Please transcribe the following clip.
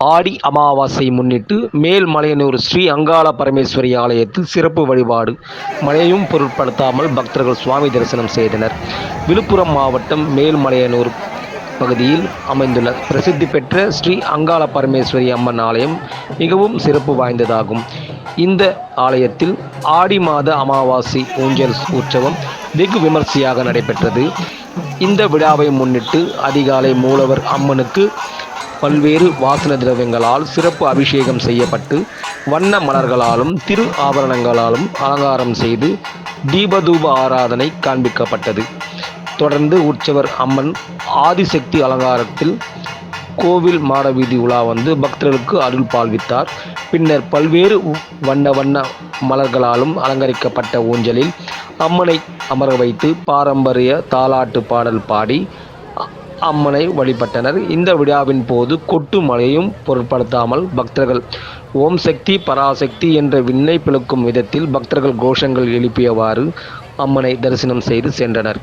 ஆடி அமாவாசை முன்னிட்டு மேல்மலையனூர் ஸ்ரீ அங்காள பரமேஸ்வரி ஆலயத்தில் சிறப்பு வழிபாடு. மழையும் பொருட்படுத்தாமல் பக்தர்கள் சுவாமி தரிசனம் செய்தனர். விழுப்புரம் மாவட்டம் மேல்மலையனூர் பகுதியில் அமைந்துள்ள பிரசித்தி பெற்ற ஸ்ரீ அங்காள பரமேஸ்வரி அம்மன் ஆலயம் மிகவும் சிறப்பு வாய்ந்ததாகும். இந்த ஆலயத்தில் ஆடி மாத அமாவாசை ஊஞ்சல் உற்சவம் வெகு விமர்சையாக நடைபெற்றது. இந்த விழாவை முன்னிட்டு அதிகாலை மூலவர் அம்மனுக்கு பல்வேறு வாசன திரவியங்களால் சிறப்பு அபிஷேகம் செய்யப்பட்டு வண்ண மலர்களாலும் திரு ஆபரணங்களாலும் அலங்காரம் செய்து தீபதூப ஆராதனை காண்பிக்கப்பட்டது. தொடர்ந்து உற்சவர் அம்மன் ஆதிசக்தி அலங்காரத்தில் கோவில் மாடவீதி உலா வந்து பக்தர்களுக்கு அருள் பால்வித்தார். பின்னர் பல்வேறு வண்ண மலர்களாலும் அலங்கரிக்கப்பட்ட ஊஞ்சலில் அம்மனை அமர வைத்து பாரம்பரிய தாலாட்டு பாடல் பாடி அம்மனை வழிபட்டனர். இந்த விழாவின் போது கொட்டு மழையும் பொருட்படுத்தாமல் பக்தர்கள் ஓம் சக்தி பராசக்தி என்ற விண்ணை பிளக்கும் விதத்தில் பக்தர்கள் கோஷங்கள் எழுப்பியவாறு அம்மனை தரிசனம் செய்து சென்றனர்.